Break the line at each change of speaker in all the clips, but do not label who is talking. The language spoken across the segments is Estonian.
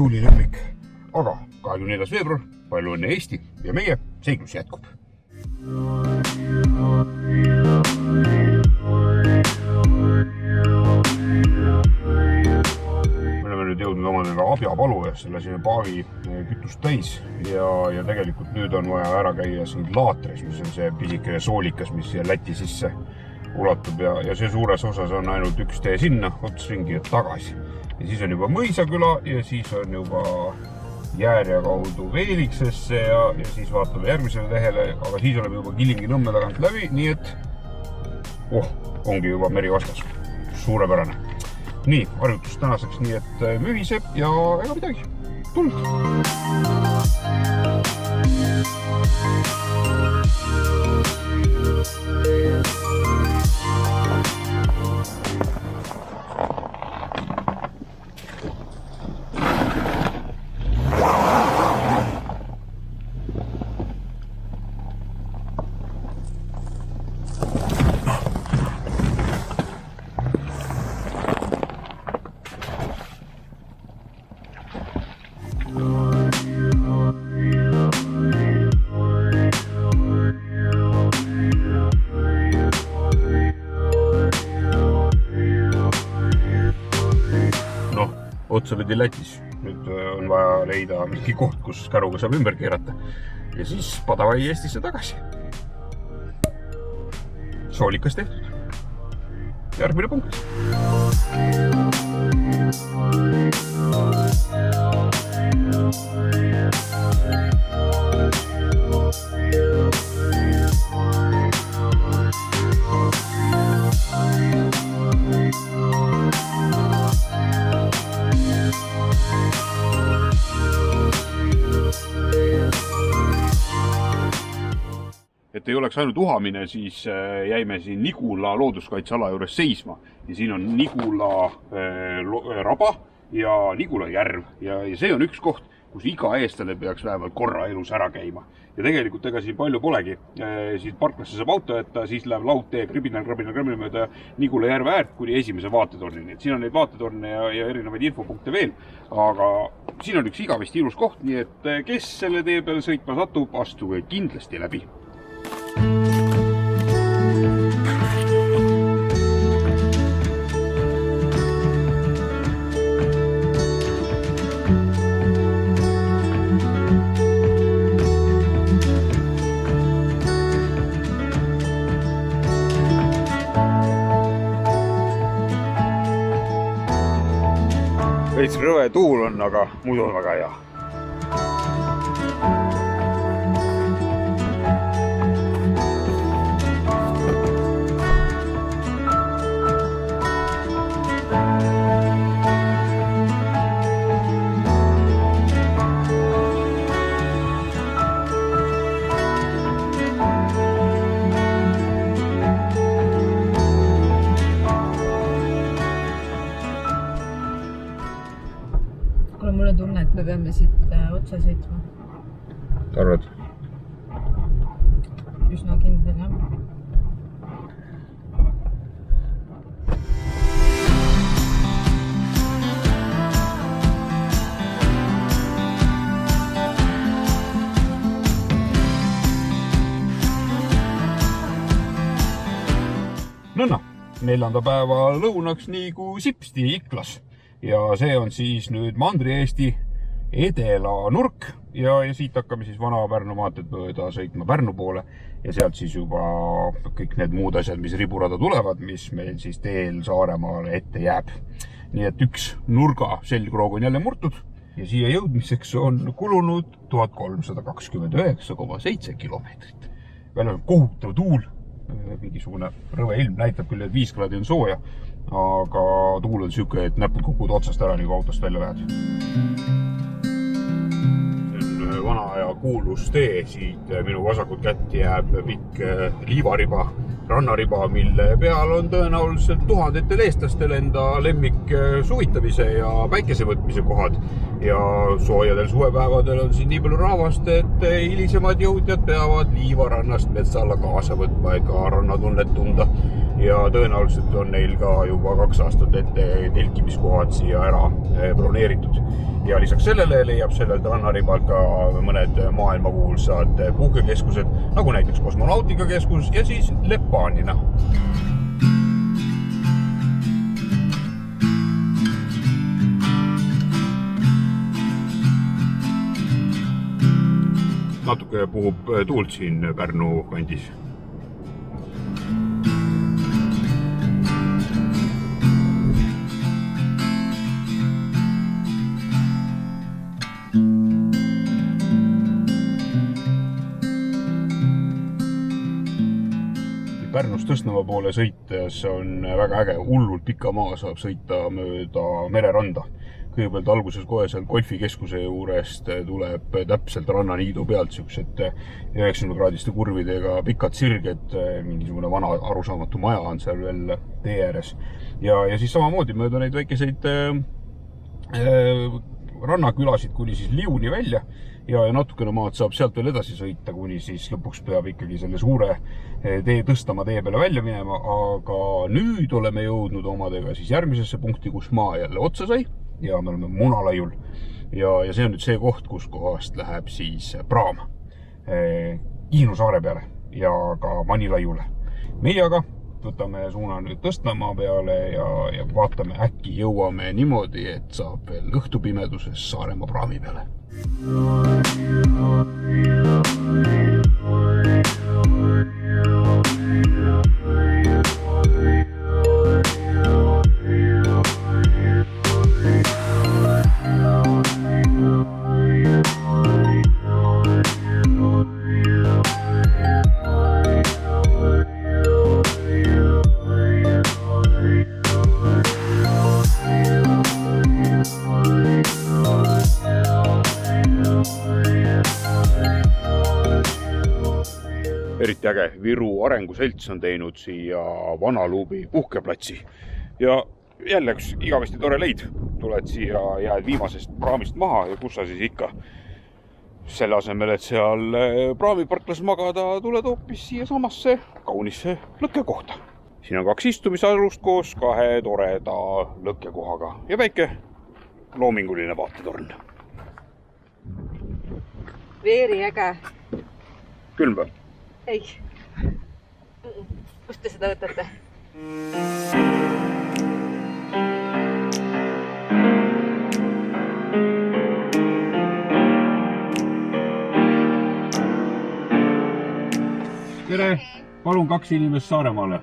tuulilemmik. Aga 24. veebruar, palju õnne Eesti ja meie seiklus jätkub. Me oleme nüüd jõudnud omadega Abjapalu ja selle siin paagi kütust täis ja tegelikult nüüd on vaja ära käia siin Laatris, mis on see pisike soolikas, mis siia Läti sisse ulatub ja see suures osas on ainult üks tee sinna, ots ringi ja tagasi. Ja siis on juba Mõisaküla ja siis on juba Jäärja kaudu Veeliksesse ja siis vaatame järgmisele lehele, aga siis oleme juba Kilingi-Nõmme tagant läbi, nii et ongi juba meri vastas. Suurepärane. Nii, harjutus tänaseks nii, et mühiseb ja ega midagi. Tuld! Otsa pidi Lätis. Nüüd on vaja leida mingi koht, kus käruga saab ümber keerata. Ja siis Padavai Eestisse tagasi. Soolikas tehtud. Järgmine punkt. Et ei oleks ainult uhamine, siis jäime siin Nigula looduskaitseala juures seisma. Ja siin on Nigula raba ja Nigula järv. Ja see on üks koht, kus iga eestlane peaks vähemalt korra elus ära käima. Ja tegelikult ega siin palju polegi. Siit parklasse saab auto jätta, siis läheb laudtee kribinal mööda Nigula järve äärt kuni esimese vaatetornini. Siin on neid vaatetorne ja erinevaid infopunkte veel. Aga siin on üks igavesti ilus koht, nii et kes selle tee peale sõitma satub, astuge kindlasti läbi. Veits rõve tuul on, aga muidu on väga hea.
Mulle tunne, et me peame siit otsa sõitma.
Arvad?
Üsna kindel, jah.
Nõnna, 4. päeva lõunaks nii kui Sipsti Iklas. Ja see on siis nüüd Mandri-Eesti edela nurk ja siit hakkame siis Vana-Pärnu maanteed mööda sõitma Pärnu poole ja sealt siis juba kõik need muud asjad, mis riburada tulevad, mis meil siis teel Saaremaale ette jääb. Nii et üks nurga selgroog on jälle murtud ja siia jõudmiseks on kulunud 1329,7 kilomeetrit. Veel on kohutav tuul, mingisugune rõve ilm näitab küll, et 5 kraadi on sooja, aga tuul on süke, et näpud kukud otsast ära, nii kui autost välja lähed. See on vana ja kuulus tee, siit minu vasakut kätt jääb pikk liivariba, rannariba, mille peal on tõenäoliselt tuhandetel eestlastel enda lemmik suvitamise ja päikesevõtmise kohad. Ja soojadel suvepäevadel on siin nii palju rahvast, et hilisemad jõudjad peavad liivarannast metsa alla kaasa võtma, ega rannatunnet tunda. ja tõenäoliselt on neil ka juba 2 aastat ette telkimiskohad siia ära broneeritud. Ja lisaks sellele leiab sellelt rannaribalt ka mõned maailmakuulsad puhkekeskused, nagu näiteks Kosmonautikakeskus ja siis Lepanina. Natuke puhub tuult siin Pärnu kandis. Pärnust Tõstnamaa poole sõites on väga äge, hullult pika maa saab sõita mööda mereranda. Kõigepealt alguses kohe seal golfikeskuse juurest tuleb täpselt rannaniidu pealt siuksed 90-kraadiste kurvidega pikad sirged, mingisugune vana arusaamatu maja on seal veel tee ääres. Ja siis samamoodi mööda neid väikeseid rannakülasid kuni siis Liuni välja ja natukene maad saab sealt veel edasi sõita, kuni siis lõpuks peab ikkagi selle suure Tõstamaa tee peale välja minema, aga nüüd oleme jõudnud omadega siis järgmisesse punkti, kus maa jälle otsa sai ja me oleme Munalaiul ja see on nüüd see koht, kus kohast läheb siis praam Kihnu saare peale ja ka Manilaiule. Meie aga võtame suuna nüüd Tõstnamaa peale ja vaatame, äkki jõuame niimoodi, et saab veel õhtupimeduses Saaremaa praami peale. Eriti äge, Viru Arenguselts on teinud siia Vanaluubi puhkeplatsi ja jälle üks igavesti tore leid. Tuled siia, jääd viimasest praamist maha ja kus sa siis ikka selle asemel, et seal praamiparklas magada, tuled hoopis siia samasse kaunisse lõkkekohta. Siin on 2 istumisalust koos 2 toreda lõkkekohaga ja väike loominguline vaatetorn.
Veeri äge.
Külm või?
Ei. Kust te seda võtate?
Tere! Palun 2 inimest Saaremaale.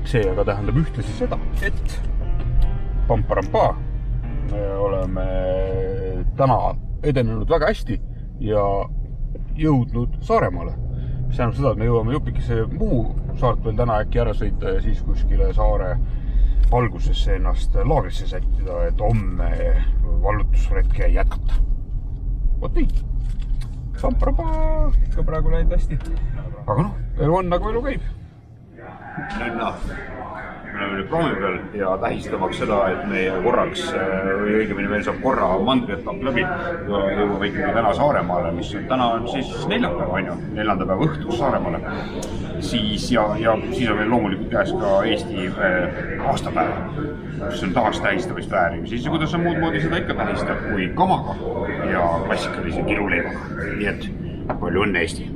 See aga tähendab ühtlasi seda, et pamparampaa. Me oleme täna edenenud väga hästi ja jõudnud Saaremaale. Mis tähendab seda, et me jõuame jupikese Muhu saart veel täna äkki ära sõita ja siis kuskile saare algusesse ennast laagrisse sättida, et homme vallutusretke jätkata. Vot nii. Samparabaa. Ka praegu läinud hästi. Aga elu on nagu elu käib. Me oleme nüüd praami peal ja tähistamaks seda, et meie korraks, või õigemini meil saab korra mandrietapp läbi ja jõuame ikkagi täna Saaremaale, mis on täna on siis neljapäev, on ju, 4. päeva õhtus Saaremaale. Siis ja siis on meil loomulikult käes ka Eesti aastapäev, mis on taas tähistamist vääriv. Siis kuidas on muud moodi seda ikka tähistab kui kamaga ja klassikalise kiruleivaga. Nii et palju õnne Eesti!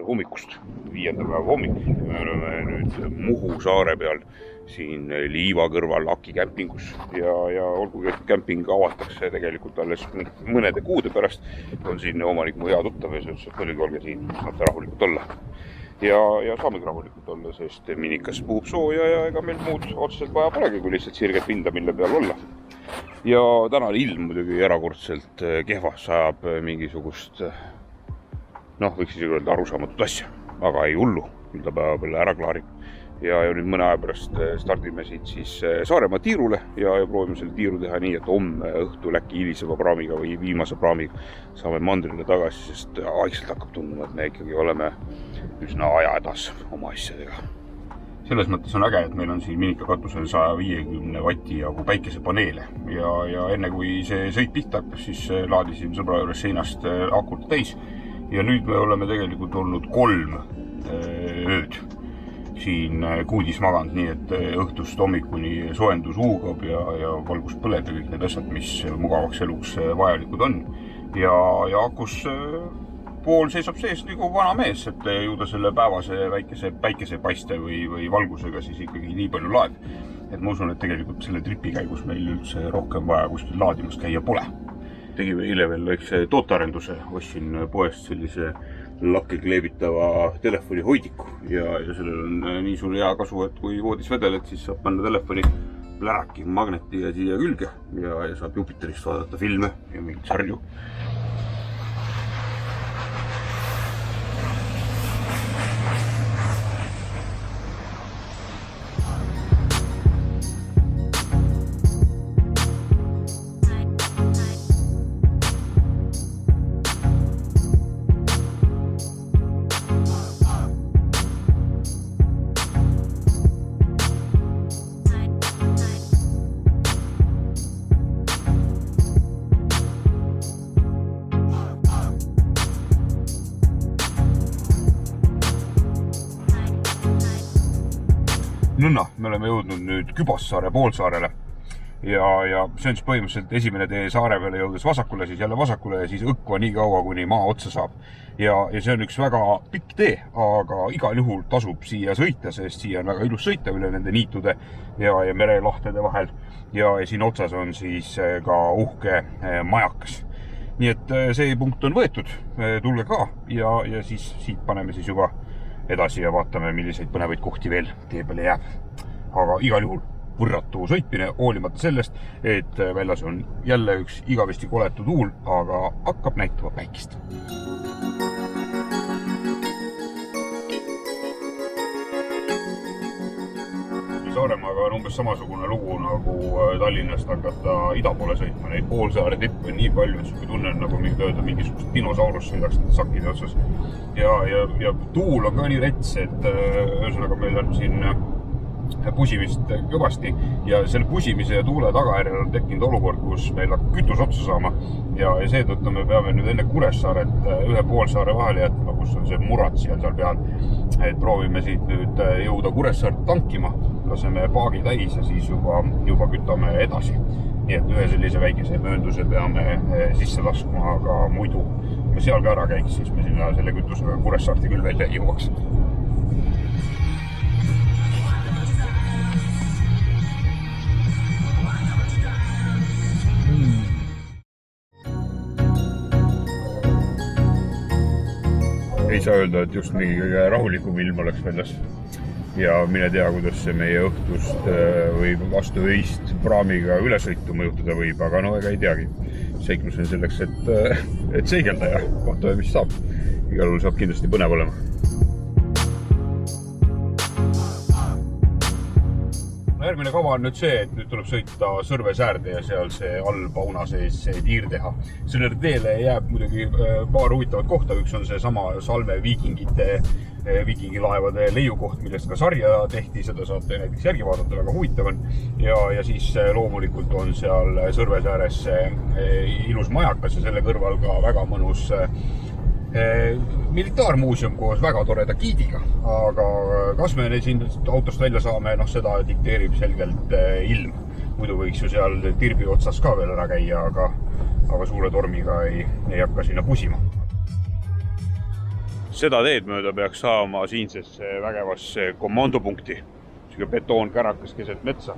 Hommikust, 5. päeva hommik. Me oleme nüüd Muhu saare peal siin Liiva kõrval Aki kämpingus ja olgugi, et kämping avatakse tegelikult alles mõnede kuude pärast, on siin omanik mu hea tuttav ja see ütles, et olge siin, saate rahulikult olla. Ja saamegi rahulikult olla, sest minikas puhub sooja ja ega meil muud otseselt vaja polegi, kui lihtsalt sirget pinda, mille peal olla. Ja täna ilm muidugi erakordselt kehva, sajab mingisugust võiks isegi öelda arusaamatut asja, aga ei hullu, küll ta päeva peale ära klaarib. Ja nüüd mõne aja pärast stardime siit siis Saaremaa tiirule ja proovime selle tiiru teha nii, et homme õhtul äkki hilisema praamiga või viimase praamiga saame mandrile tagasi, sest aegselt hakkab tunduma, et me ikkagi oleme üsna aja edas oma asjadega. selles mõttes on äge, et meil on siin Minika katusel 150 vatti jagu päikesepaneele ja enne kui see sõit pihta hakkas, siis laadisin sõbra juures seinast akut täis ja nüüd me oleme tegelikult olnud 3 ööd siin kuudis maganud, nii et õhtust hommikuni soojendus huugab ja valgus põleb ja kõik need asjad, mis mugavaks eluks vajalikud on. Ja akus pool seisab sees nagu vana mees, et jõuda selle päevase väikese päikesepaiste või valgusega siis ikkagi nii palju laeb. Et ma usun, et tegelikult selle tripi käigus meil üldse rohkem vaja kuskil laadimas käia pole. Tegime eile veel väikse tootearenduse, ostsin poest sellise lakke kleebitava telefoni hoidiku ja sellel on nii suur hea kasu, et kui voodis vedeled, siis saab panna telefoni pläraki magneti ja siia külge ja saab Jupiterist vaadata filme ja mingit sarju. Nõnna, me oleme jõudnud nüüd Kübassaare poolsaarele ja see on siis põhimõtteliselt esimene tee saare peale jõudes vasakule, siis jälle vasakule ja siis õkva nii kaua, kuni maa otsa saab. Ja see on üks väga pikk tee, aga igal juhul tasub siia sõita, sest siia on väga ilus sõita üle nende niitude ja merelahtede vahel ja siin otsas on siis ka uhke majakas. Nii et see punkt on võetud, tulge ka ja siis siit paneme siis juba edasi ja vaatame, milliseid põnevaid kohti veel tee peale jääb. Aga igal juhul võrratu sõitmine, hoolimata sellest, et väljas on jälle üks igavesti koletu tuul, aga hakkab näitama päikest. Saaremaaga on umbes samasugune lugu nagu Tallinnast hakata ida poole sõitma. Neid poolsaare tippe on nii palju, et tunnen nagu mingisugust dinosaurus sõidaks sakkide otsas. Ja tuul on ka nii rets, et ühesõnaga meil on siin pusimist kõvasti ja selle pusimise ja tuule tagajärjel on tekkinud olukord, kus meil hakkab kütus otsa saama ja seetõttu me peame nüüd enne Kuressaaret ühe poolsaare vahele jätma, kus on see murat seal peal. Et proovime siit nüüd jõuda Kuressaart tankima, laseme paagi täis ja siis juba kütame edasi. Nii et ühe sellise väikese möönduse peame sisse laskma, aga muidu me seal ka ära käiks, siis me sinna selle kütusega Kuressaarti küll välja jõuaks. Ei saa öelda, et just mingi kõige rahulikum ilm oleks väljas. Ja mine tea, kuidas see meie õhtust või vastu öist praamiga ülesõitu mõjutada võib, aga no ega ei teagi. Seiklus on selleks, et seigelda ja vaatame, mis saab. Igal juhul saab kindlasti põnev olema. Järgmine kava on nüüd see, et nüüd tuleb sõita Sõrvesäärde ja seal see all Pauna sees tiir teha. Sellele teele jääb muidugi paar huvitavat kohta. Üks on see sama Salme viikingilaevade leiukoht, millest ka sarja tehti. Seda saate näiteks järgi vaadata, väga huvitav on. Ja siis loomulikult on seal Sõrvesääres ilus majakas ja selle kõrval ka väga mõnus militaarmuuseum koos väga toreda giidiga, aga kas me siin autost välja saame, seda dikteerib selgelt ilm. Muidu võiks ju seal tirbi otsas ka veel ära käia, aga suure tormiga ei hakka sinna pusima. Seda teed mööda peaks saama siinsesse vägevasse komandopunkti. Siga betoon kärakas keset metsa,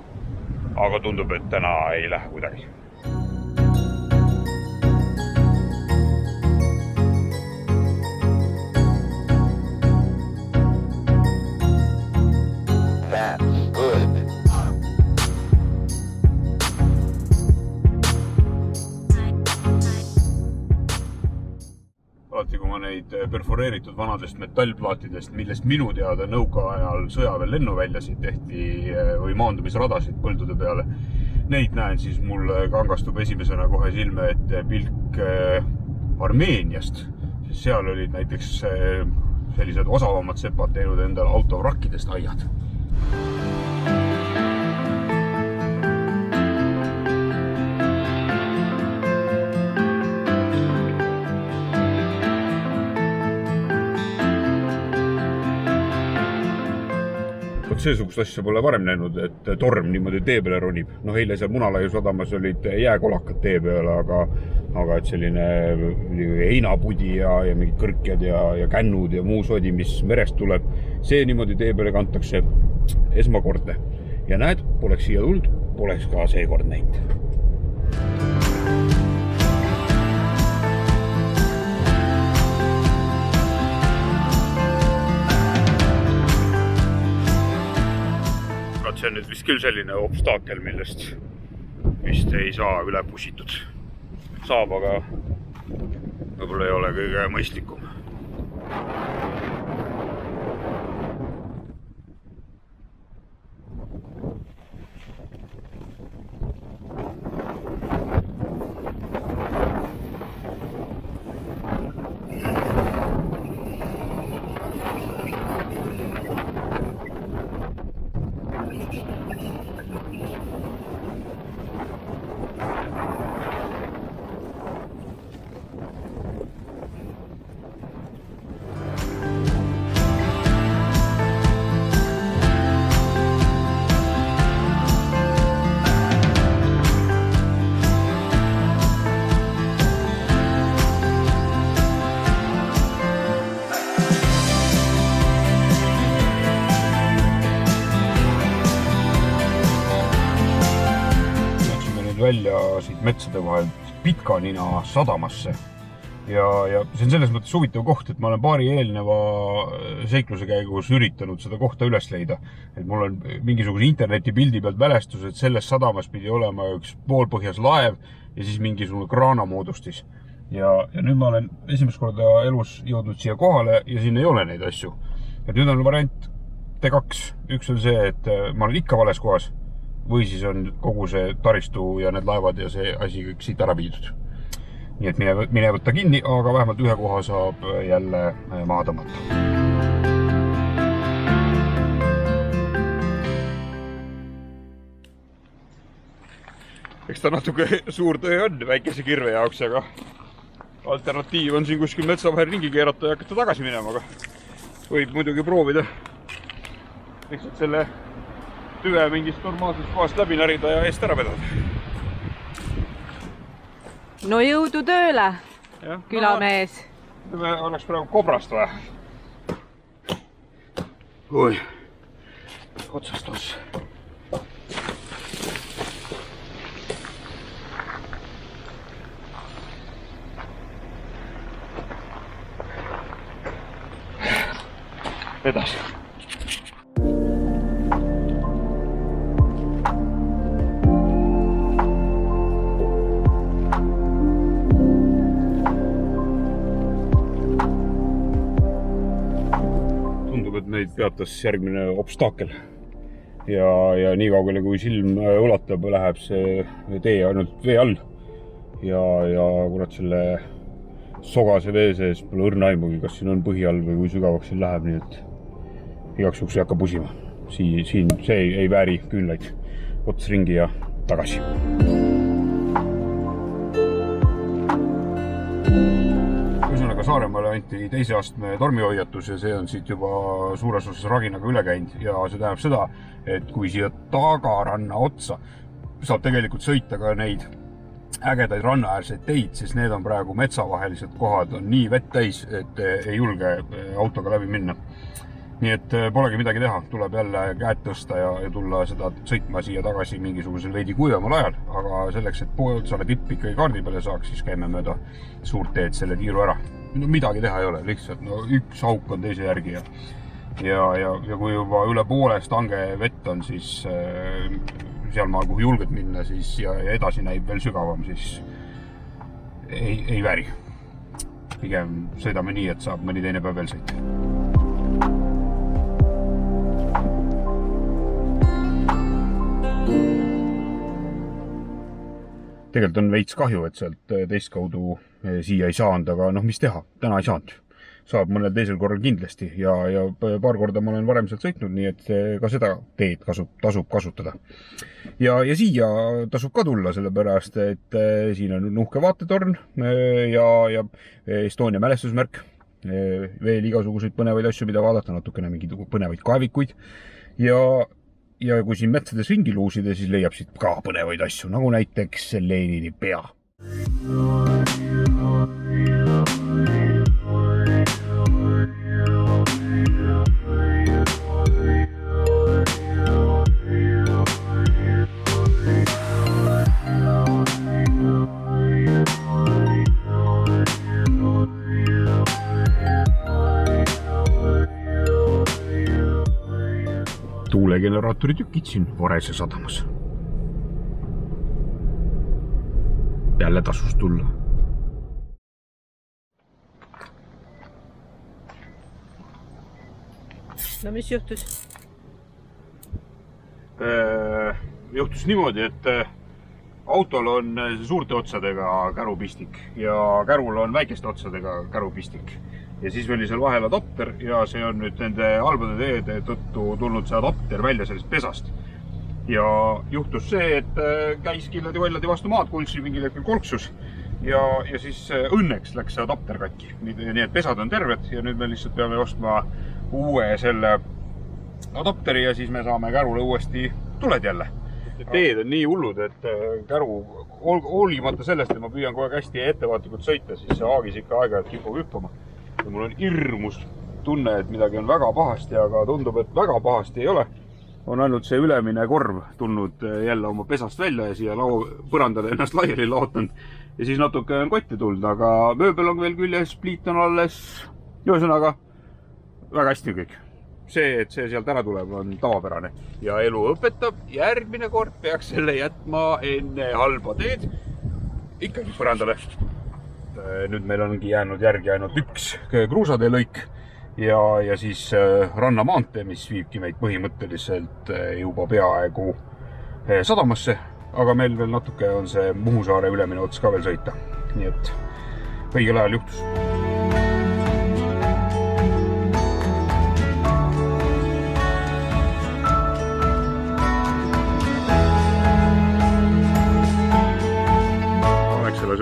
aga tundub, et täna ei lähe kuidagi. Kui ma neid perforeeritud vanadest metallplaatidest, millest minu teada nõukaajal sõjaväel lennuväljasid tehti või maandumisradasid põldude peale, neid näen, siis mul kangastub esimesena kohe silme, et pilk Armeeniast. Seal olid näiteks sellised osavamad sepad teinud endal autovrakkidest aiad. Seesugust asja pole varem näinud, et torm niimoodi tee peale ronib. Noh, eile seal Munalaiu sadamas olid jääkolakad tee peale, aga et selline heinapudi ja mingid kõrkjad ja kännud ja muu sodi, mis merest tuleb, see niimoodi tee peale kantakse esmakordne. Ja näed, poleks siia tulnud, poleks ka seekord näinud. See on nüüd vist küll selline obstaakel, millest vist ei saa üle pussitud. Saab, aga võib-olla ei ole kõige mõistlikum. Välja siit metsade vahelt Pitkanina sadamasse ja see on selles mõttes huvitav koht, et ma olen paari eelneva seikluse käigus üritanud seda kohta üles leida, et mul on mingisuguse internetipildi pealt mälestus, et selles sadamas pidi olema üks poolpõhjas laev ja siis mingisugune kraanamoodustis ja nüüd ma olen esimest korda elus jõudnud siia kohale ja siin ei ole neid asju, et nüüd on variant T2, üks on see, et ma olen ikka vales kohas või siis on kogu see taristu ja need laevad ja see asi kõik siit ära viidud. Nii et mine võtta kinni, aga vähemalt ühe koha saab jälle maha tõmmata. Eks ta natuke suur töö on väikese kirve jaoks, aga alternatiiv on siin kuskil metsa vahel ringi keerata ja hakata tagasi minema, aga võib muidugi proovida. Lihtsalt selle tüve mingist normaalsest kohast läbi närida ja eest ära vedada.
No jõudu tööle, külamees.
Oleks praegu kobrast vaja. Oi, otsast ots. Edasi. Meid peatas järgmine obstaakel ja nii kaugele kui silm ulatab, läheb see tee ainult vee all ja kurat selle sogase vee sees pole õrna aimugi, kas siin on põhi all või kui sügavaks siin läheb, nii et igaks juhuks ei hakka pusima. Siin see ei vääri küünlaid, ots ringi ja tagasi. Ühesõnaga Saaremaale anti teise astme tormihoiatus ja see on siit juba suures osas raginaga üle käinud ja see tähendab seda, et kui siia tagaranna otsa saab tegelikult sõita ka neid ägedaid rannaäärseid teid, siis need on praegu metsavahelised kohad, on nii vett täis, et ei julge autoga läbi minna. Nii et polegi midagi teha, tuleb jälle käed tõsta ja tulla seda sõitma siia tagasi mingisugusel veidi kuivemal ajal, aga selleks, et Poolsaare tipp ikkagi kaardi peale saaks, siis käime mööda suurt teed selle tiiru ära. No midagi teha ei ole, lihtsalt üks auk on teise järgi ja kui juba üle poolest ange vett on, siis seal maal, kuhu julged minna, siis ja edasi näib veel sügavam, siis ei vääri. Pigem sõidame nii, et saab mõni teine päev veel sõita. Tegelikult on veits kahju, et sealt teist kaudu siia ei saanud, aga mis teha, täna ei saanud. saab mõnel teisel korral kindlasti ja paar korda ma olen varem sealt sõitnud, nii et ka seda teed tasub kasutada. Ja siia tasub ka tulla, sellepärast, et siin on uhke vaatetorn ja Estonia mälestusmärk, veel igasuguseid põnevaid asju, mida vaadata, natukene mingeid põnevaid kaevikuid ja kui siin metsades ringi luusida, siis leiab siit ka põnevaid asju, nagu näiteks Lenini pea. Tuulegeneraatori tükid siin Varese sadamas. Jälle tasus tulla.
No mis juhtus?
Juhtus niimoodi, et autol on suurte otsadega kärupistik ja kärul on väikeste otsadega kärupistik. Ja siis oli seal vahel adapter ja see on nüüd nende halbade teede tõttu tulnud see adapter välja sellest pesast. Ja juhtus see, et käis killadi-valladi vastu maad, kulsi mingil hetkel kolksus ja siis õnneks läks see adapter katki. Nii et pesad on terved ja nüüd me lihtsalt peame ostma uue selle adapteri ja siis me saame kärule uuesti tuled jälle. Teed on nii hullud, et käru, hoolimata sellest, et ma püüan kogu aeg hästi ettevaatlikult sõita, siis see haagis ikka aeg-ajalt kipub hüppama. Ja mul on hirmus tunne, et midagi on väga pahasti, aga tundub, et väga pahasti ei ole. On ainult see ülemine korv tulnud jälle oma pesast välja ja siia põrandale ennast laiali laotanud. Ja siis natuke on kotti tulnud, aga mööbel on veel küljes, pliit on alles. Ühesõnaga, väga hästi kõik. See, et see sealt ära tuleb, on tavapärane. Ja elu õpetab, järgmine kord peaks selle jätma enne halba teed ikkagi põrandale. Nüüd meil ongi jäänud järgi ainult üks kruusatee lõik ja siis rannamaantee, mis viibki meid põhimõtteliselt juba peaaegu sadamasse, aga meil veel natuke on see Muhu saare ülemine ots ka veel sõita. Nii et õigel ajal juhtus.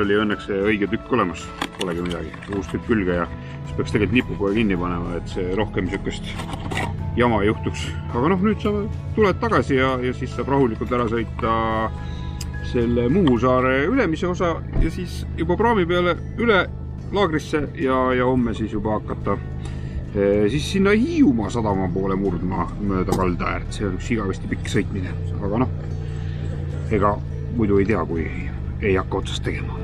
Oli õnneks õige tükk olemas, polegi midagi, uus tükk külge ja siis peaks tegelikult nipuga kinni panema, et see rohkem sükest jama juhtuks. Aga nüüd saame tuled tagasi ja siis saab rahulikult ära sõita selle Muhu saare ülemise osa ja siis juba praami peale üle laagrisse ja homme siis juba hakata siis sinna Hiiumaa sadama poole murdma mööda kalda äärt. See on üks igavesti pikk sõitmine, aga ega muidu ei tea, kui ei hakka otsast tegema.